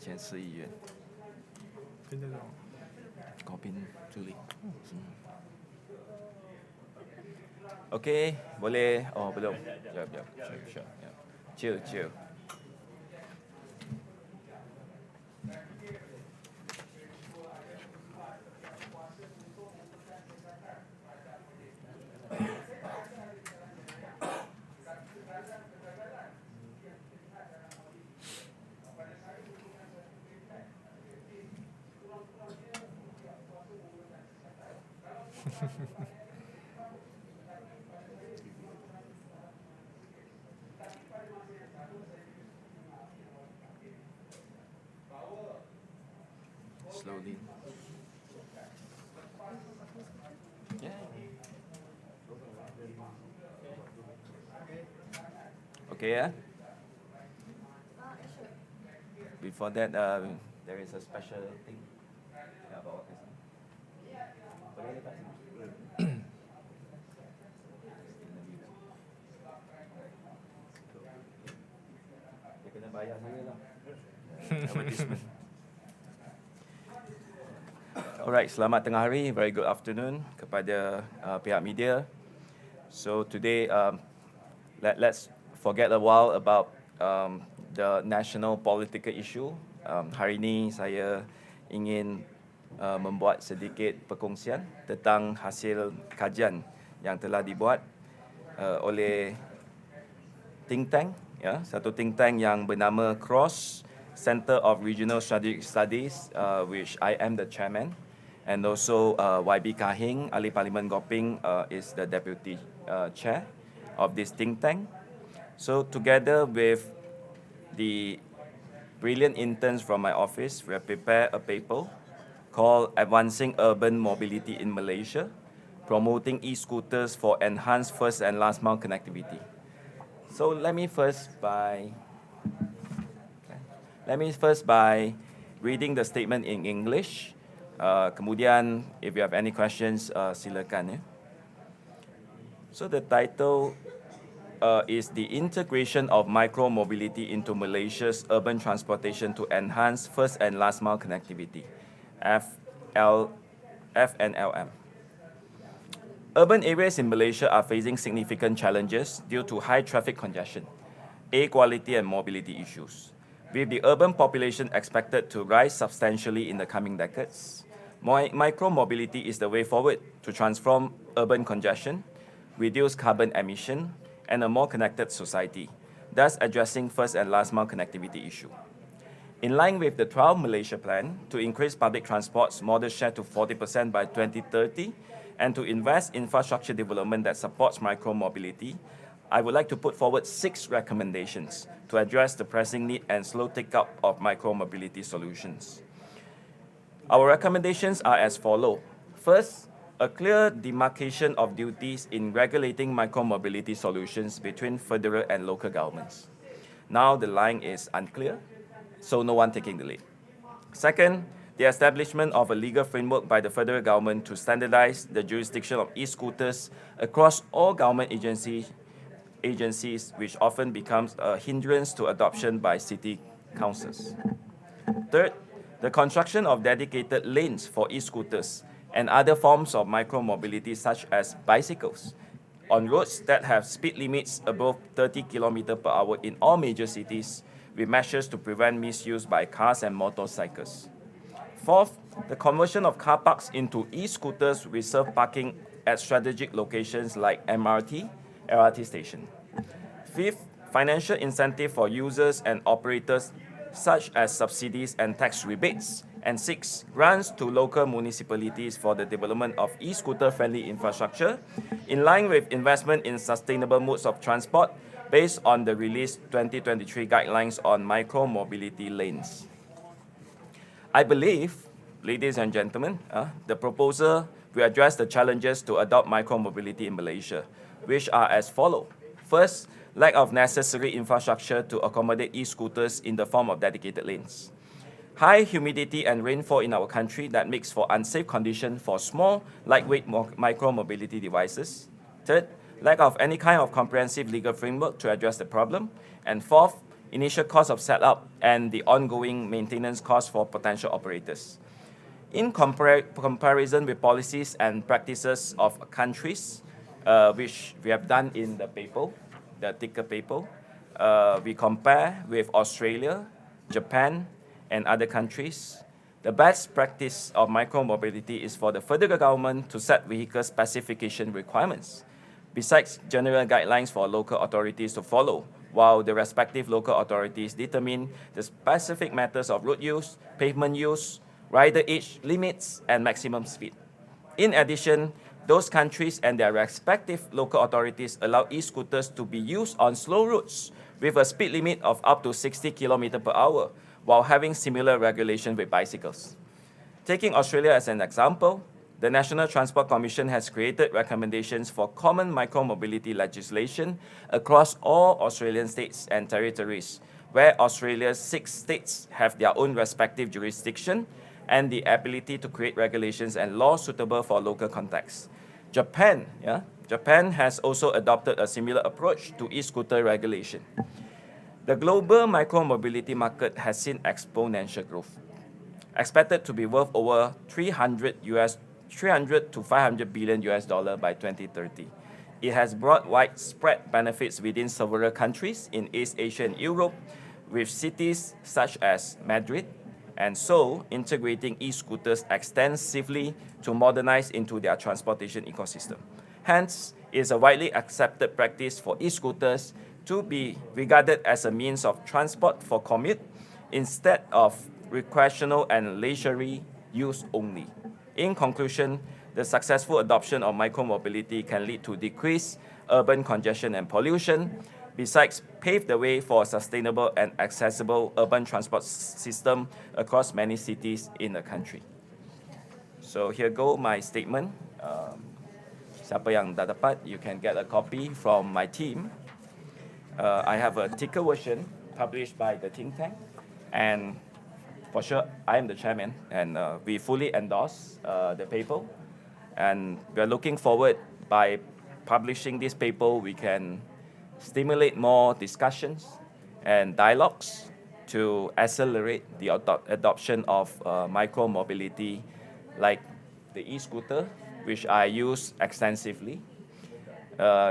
前市议员。高宾助理。Okay, boleh. Oh, belum. Jap. Sure. Chill. Slowly. Yeah. Okay, yeah? Before that, there is a special thing. About this. Boleh letak sini? Dia kena bayar saya lah. Advertisement. Alright, selamat tengah hari, very good afternoon kepada pihak media. So today, let's forget a while about the national political issue. Hari ini saya ingin membuat sedikit perkongsian tentang hasil kajian yang telah dibuat oleh think tank, ya, satu think tank yang bernama Cross Center of Regional Strategic Studies, which I am the chairman. And also YB Kahing, Ahli Parlimen Petaling is the deputy chair of this think tank. So together with the brilliant interns from my office, we have prepared a paper called Advancing Urban Mobility in Malaysia, Promoting E-Scooters for Enhanced First and Last Mile Connectivity. So let me first by reading the statement in English. Kemudian, if you have any questions, silakan. Ya. So the title is The Integration of Micro-Mobility into Malaysia's Urban Transportation to Enhance First and Last Mile Connectivity, FNLM. Urban areas in Malaysia are facing significant challenges due to high traffic congestion, air quality and mobility issues. With the urban population expected to rise substantially in the coming decades, micro-mobility is the way forward to transform urban congestion, reduce carbon emission, and a more connected society, thus addressing first and last mile connectivity issue. In line with the 12 Malaysia Plan to increase public transport's modal share to 40% by 2030 and to invest in infrastructure development that supports micro-mobility, I would like to put forward 6 recommendations to address the pressing need and slow take-up of micro-mobility solutions. Our recommendations are as follows. First, a clear demarcation of duties in regulating micro-mobility solutions between federal and local governments. Now the line is unclear, so no one taking the lead. Second, the establishment of a legal framework by the federal government to standardize the jurisdiction of e-scooters across all government agencies, which often becomes a hindrance to adoption by city councils. Third, the construction of dedicated lanes for e-scooters and other forms of micro-mobility such as bicycles on roads that have speed limits above 30 km per hour in all major cities, with measures to prevent misuse by cars and motorcycles. Fourth, the conversion of car parks into e-scooters with reserved parking at strategic locations like MRT, LRT station. Fifth, financial incentive for users and operators such as subsidies and tax rebates. And 6, grants to local municipalities for the development of e-scooter friendly infrastructure in line with investment in sustainable modes of transport based on the released 2023 guidelines on micro-mobility lanes. I believe, ladies and gentlemen, the proposal will address the challenges to adopt micro-mobility in Malaysia, which are as follows. First, lack of necessary infrastructure to accommodate e-scooters in the form of dedicated lanes. High humidity and rainfall in our country that makes for unsafe conditions for small, lightweight micro-mobility devices. Third, lack of any kind of comprehensive legal framework to address the problem. And fourth, initial cost of setup, and the ongoing maintenance cost for potential operators. In comparison with policies and practices of countries, which we have done in the paper, the ticker paper, we compare with Australia, Japan, and other countries. The best practice of micromobility is for the federal government to set vehicle specification requirements, besides general guidelines for local authorities to follow, while the respective local authorities determine the specific matters of road use, pavement use, rider age limits, and maximum speed. In addition, those countries and their respective local authorities allow e-scooters to be used on slow roads with a speed limit of up to 60 km per hour, while having similar regulation with bicycles. Taking Australia as an example, the National Transport Commission has created recommendations for common micromobility legislation across all Australian states and territories, where Australia's 6 states have their own respective jurisdiction and the ability to create regulations and laws suitable for local contexts. Japan has also adopted a similar approach to e-scooter regulation. The global micromobility market has seen exponential growth, expected to be worth over 300 to 500 billion US dollar by 2030. It has brought widespread benefits within several countries in East Asia and Europe, with cities such as Madrid and Seoul integrating e-scooters extensively to modernize into their transportation ecosystem. Hence, it is a widely accepted practice for e-scooters to be regarded as a means of transport for commute instead of recreational and leisurely use only. In conclusion, the successful adoption of micromobility can lead to decreased urban congestion and pollution, besides pave the way for a sustainable and accessible urban transport system across many cities in the country. So here go my statement. Siapa yang dah dapat, you can get a copy from my team. I have a ticker version published by the think tank, and for sure, I am the chairman, and we fully endorse the paper. And we are looking forward, by publishing this paper, we can stimulate more discussions and dialogues to accelerate the adoption of micro-mobility, like the e-scooter, which I use extensively.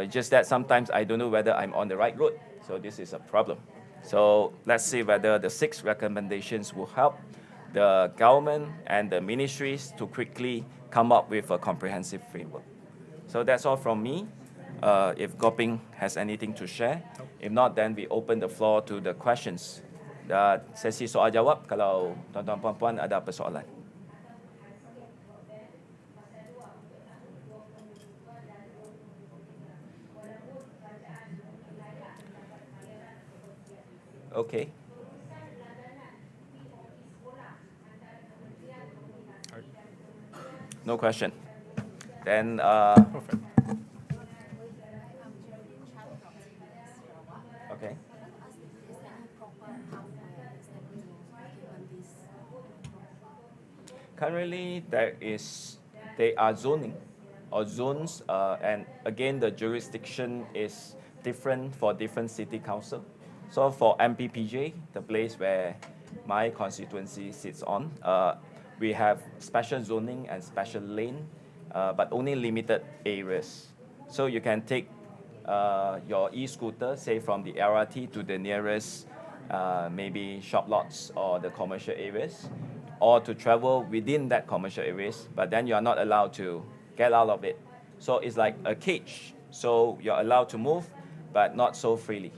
Just that sometimes I don't know whether I'm on the right road, so this is a problem. So let's see whether the 6 recommendations will help the government and the ministries to quickly come up with a comprehensive framework. So that's all from me. If Goping has anything to share, if not, then we open the floor to the questions. Sesi soal jawab kalau tuan-tuan puan-puan ada persoalan. Okay. No question. Then, perfect. Okay. Currently, they are zoning or zones, and again, the jurisdiction is different for different city council. So for MPPJ, the place where my constituency sits on, we have special zoning and special lane, but only limited areas. So you can take your e-scooter, say from the LRT to the nearest maybe shop lots or the commercial areas, or to travel within that commercial areas, but then you are not allowed to get out of it. So it's like a cage. So you're allowed to move, but not so freely.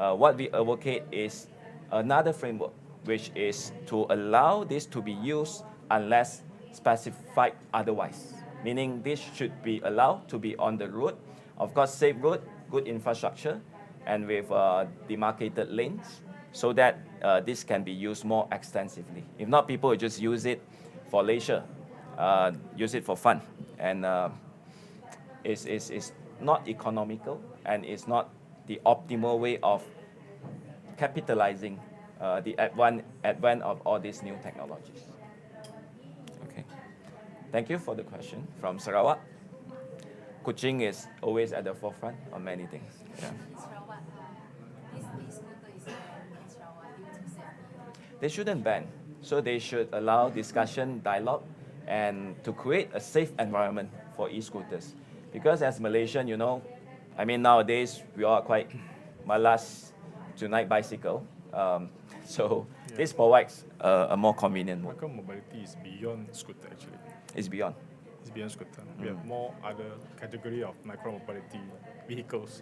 What we advocate is another framework, which is to allow this to be used unless specified otherwise. Meaning this should be allowed to be on the road. Of course, safe road, good infrastructure, and with demarcated lanes, so that this can be used more extensively. If not, people will just use it for leisure, use it for fun. And it's not economical, and it's not the optimal way of capitalizing the advent of all these new technologies. Okay. Thank you for the question from Sarawak. Kuching is always at the forefront on many things. Yeah. they shouldn't ban. So they should allow discussion, dialogue, and to create a safe environment for e-scooters. Because as Malaysian, you know, I mean, nowadays we are quite malas to ride bicycle. So this provides a more convenient mode. Micro-mobility is beyond scooter actually. It's beyond. It's beyond scooter. We have more other category of micro-mobility vehicles.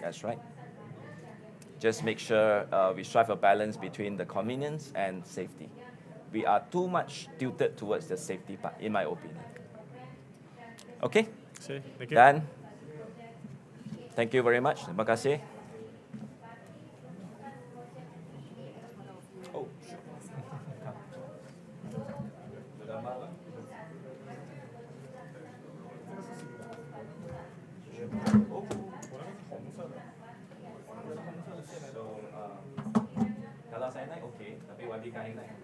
That's right. Just make sure we strive a balance between the convenience and safety. We are too much tilted towards the safety part, in my opinion. Okay? See, thank you. Dan, thank you very much. Terima kasih. Oh, sure. So, kalau saya naik okay, tapi YB kain naik.